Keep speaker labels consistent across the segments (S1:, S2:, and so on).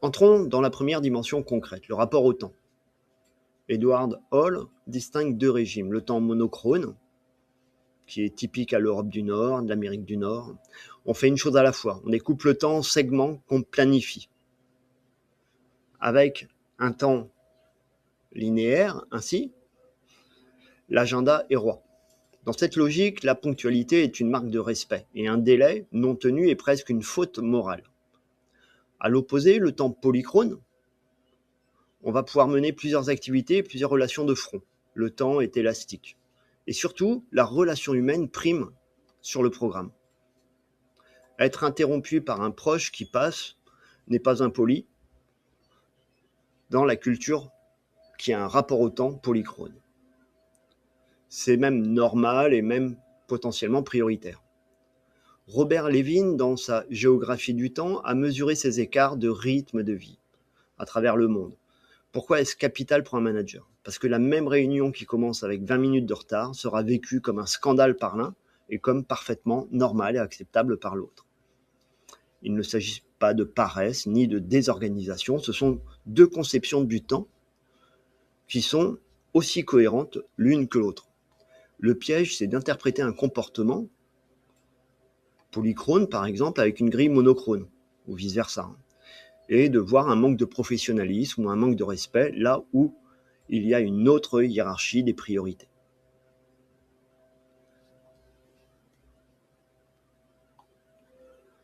S1: Entrons dans la première dimension concrète, le rapport au temps. Edward Hall distingue deux régimes, le temps monochrone, qui est typique à l'Europe du Nord, de l'Amérique du Nord. On fait une chose à la fois, on découpe le temps en segments qu'on planifie. Avec un temps linéaire, ainsi, l'agenda est roi. Dans cette logique, la ponctualité est une marque de respect et un délai non tenu est presque une faute morale. À l'opposé, le temps polychrone, on va pouvoir mener plusieurs activités et plusieurs relations de front. Le temps est élastique. Et surtout, la relation humaine prime sur le programme. Être interrompu par un proche qui passe n'est pas impoli dans la culture qui a un rapport au temps polychrone. C'est même normal et même potentiellement prioritaire. Robert Levin, dans sa géographie du temps, a mesuré ces écarts de rythme de vie à travers le monde. Pourquoi est-ce capital pour un manager? Parce que la même réunion qui commence avec 20 minutes de retard sera vécue comme un scandale par l'un et comme parfaitement normal et acceptable par l'autre. Il ne s'agit pas de paresse ni de désorganisation, ce sont deux conceptions du temps qui sont aussi cohérentes l'une que l'autre. Le piège, c'est d'interpréter un comportement polychrone, par exemple, avec une grille monochrone, ou vice-versa, et de voir un manque de professionnalisme ou un manque de respect là où il y a une autre hiérarchie des priorités.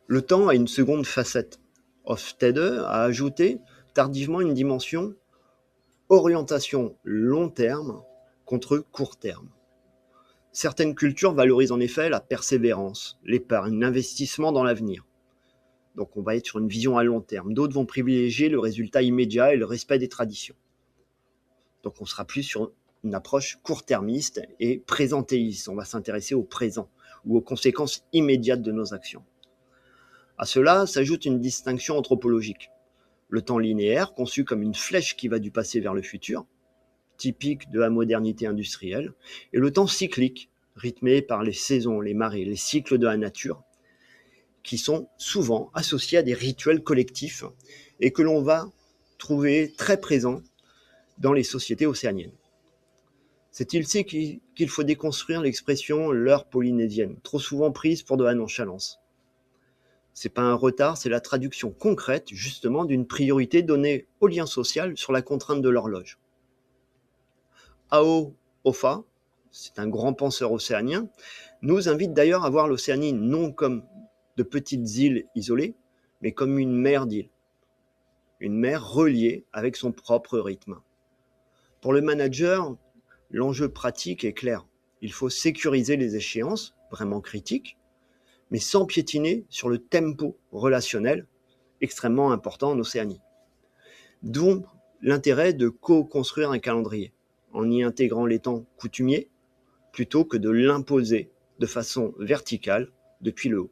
S1: Le temps a une seconde facette. Hofstede a ajouté tardivement une dimension orientation long terme contre court terme. Certaines cultures valorisent en effet la persévérance, l'épargne, l'investissement dans l'avenir. Donc on va être sur une vision à long terme. D'autres vont privilégier le résultat immédiat et le respect des traditions. Donc on sera plus sur une approche court-termiste et présentéiste. On va s'intéresser au présent ou aux conséquences immédiates de nos actions. À cela s'ajoute une distinction anthropologique. Le temps linéaire, conçu comme une flèche qui va du passé vers le futur, typique de la modernité industrielle, et le temps cyclique, rythmé par les saisons, les marées, les cycles de la nature, qui sont souvent associés à des rituels collectifs et que l'on va trouver très présents dans les sociétés océaniennes. C'est ici qu'il faut déconstruire l'expression « l'heure polynésienne », trop souvent prise pour de la nonchalance. Ce n'est pas un retard, c'est la traduction concrète justement d'une priorité donnée au lien social sur la contrainte de l'horloge. Ao Ofa, c'est un grand penseur océanien, nous invite d'ailleurs à voir l'Océanie non comme de petites îles isolées, mais comme une mer d'îles. Une mer reliée avec son propre rythme. Pour le manager, l'enjeu pratique est clair. Il faut sécuriser les échéances, vraiment critiques, mais sans piétiner sur le tempo relationnel, extrêmement important en Océanie. D'où l'intérêt de co-construire un calendrier, en y intégrant les temps coutumiers, plutôt que de l'imposer de façon verticale depuis le haut.